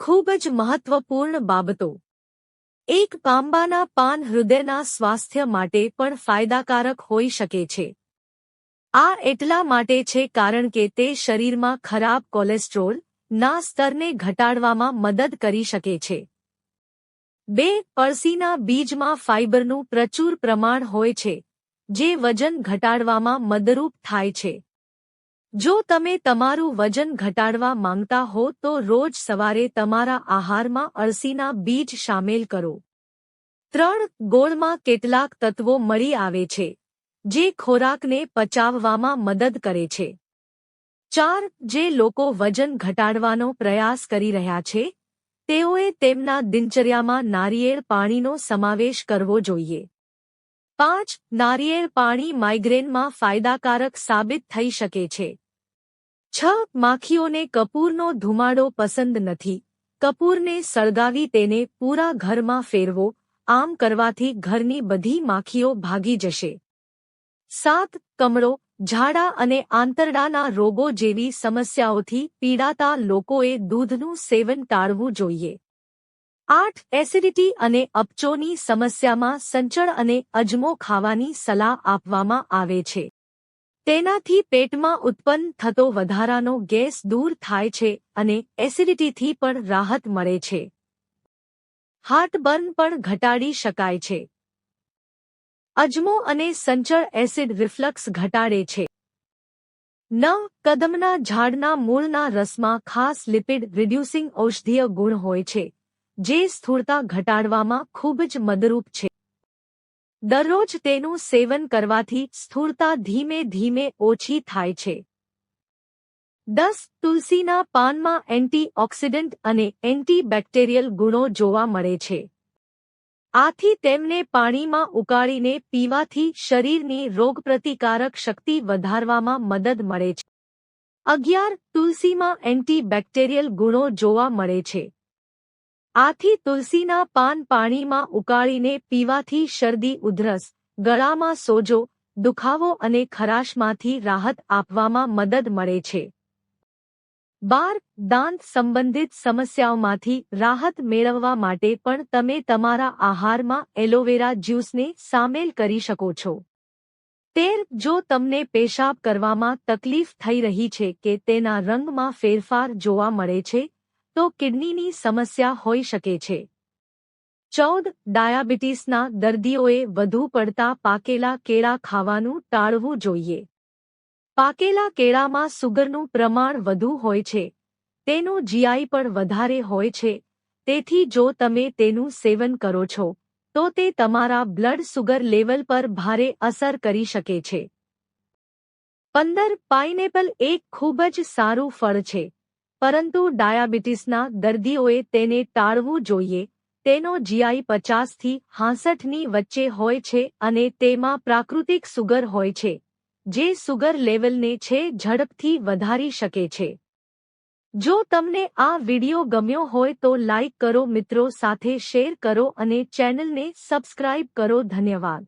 ખૂબ જ મહત્વપૂર્ણ બાબતો. એક પાંબાના પાન હૃદયના સ્વાસ્થ્ય માટે પણ ફાયદાકારક હોઈ શકે છે. આ એટલા માટે છે કારણ કે તે શરીરમાં ખરાબ કોલેસ્ટ્રોલ ના સ્તરને ઘટાડવામાં મદદ કરી શકે છે. 2. અળસીના બીજમાં ફાઇબરનું પ્રચુર પ્રમાણ હોય છે, જે વજન ઘટાડવામાં મદદરૂપ થાય છે. જો તમે તમારું વજન ઘટાડવા માંગતા હો તો રોજ સવારે તમારા આહારમાં અળસીના બીજ શામેલ કરો. 3. ગોળમાં કેટલાક તત્વો મળી આવે છે, જે ખોરાકને પચાવવામાં મદદ કરે છે. 4. જે લોકો વજન ઘટાડવાનો પ્રયાસ કરી રહ્યા છે, તેઓએ તેમના દિનચર્યામાં નારિયેળ પાણીનો સમાવેશ કરવો જોઈએ. 5. નારિયેળ પાણી માઇગ્રેનમાં ફાયદાકારક સાબિત થઈ શકે છે. 6. માખીઓને કપૂરનો ધુમાડો પસંદ નથી. કપૂરને સળગાવી તેને પૂરા ઘરમાં ફેરવો. આમ કરવાથી ઘરની બધી માખીઓ ભાગી જશે. 7. કમળો, ઝાડા અને આંતરડાના રોગો જેવી સમસ્યાઓથી પીડાતા લોકોએ દૂધનું સેવન ટાળવું જોઈએ. 8. એસિડિટી અને અપચોની સમસ્યામાં સંચળ અને અજમો ખાવાની સલાહ આપવામાં આવે છે. તેનાથી પેટમાં ઉત્પન્ન થતો વધારાનો ગેસ દૂર થાય છે અને એસિડિટીથી પણ રાહત મળે છે. હાર્ટબર્ન પણ ઘટાડી શકાય છે. અજમો અને સંચળ એસિડ રિફ્લક્સ ઘટાડે છે. 9. કદમના ઝાડના મૂળના રસમાં ખાસ લિપિડ રિડ્યુસિંગ ઔષધીય ગુણ હોય છે, જે સ્થૂળતા ઘટાડવામાં ખૂબ જ મદદરૂપ છે. દરરોજ તેનું સેવન કરવાથી સ્થૂળતા ધીમે ધીમે ઓછી થાય છે. 10. તુલસીના પાનમાં એન્ટીઓક્સિડન્ટ અને એન્ટીબેક્ટેરિયલ ગુણો જોવા મળે છે. આથી તેમને પાણીમાં ઉકાળીને પીવાથી શરીરની રોગપ્રતિકારક શક્તિ વધારવામાં મદદ મળે છે. 11. તુલસીમાં એન્ટીબેક્ટેરિયલ ગુણો જોવા મળે છે. આથી તુલસીના પાન પાણીમાં ઉકાળીને પીવાથી શરદી, ઉધરસ, ગળામાં સોજો, દુખાવો અને ખરાશમાંથી રાહત આપવામાં મદદ મળે છે. 12. દાંત સંબંધિત સમસ્યાઓમાંથી રાહત મેળવવા માટે પણ તમે તમારા આહારમાં એલોવેરા જ્યુસને સામેલ કરી શકો છો. 13. જો તમને પેશાબ કરવામાં તકલીફ થઈ રહી છે કે તેના રંગમાં ફેરફાર જોવા મળે છે, તો કિડનીની સમસ્યા હોઈ શકે છે. 14. ડાયાબિટીસના દર્દીઓએ વધુ પડતા પાકેલા કેળા ખાવાનું ટાળવું જોઈએ. પાકેલા કેળામાં સુગરનું પ્રમાણ વધુ હોય છે. તેનું જીઆઈ પણ વધારે હોય છે. તેથી જો તમે તેનું સેવન કરો છો, તો તે તમારા બ્લડ સુગર લેવલ પર ભારે અસર કરી શકે છે. 15. પાઇનેપલ એક ખૂબ જ સારું ફળ છે, પરંતુ ડાયાબિટીસના દર્દીઓએ તેને ટાળવું જોઈએ. તેનો જીઆઈ 50 થી 66 ની વચ્ચે હોય છે અને તેમાં પ્રાકૃતિક સુગર હોય છે, જે સુગર લેવલને ઝડપથી વધારી શકે છે. જો તમને આ વિડિયો ગમ્યો હોય તો લાઇક કરો, મિત્રો સાથે શેર કરો અને ચેનલને સબસ્ક્રાઇબ કરો. ધન્યવાદ.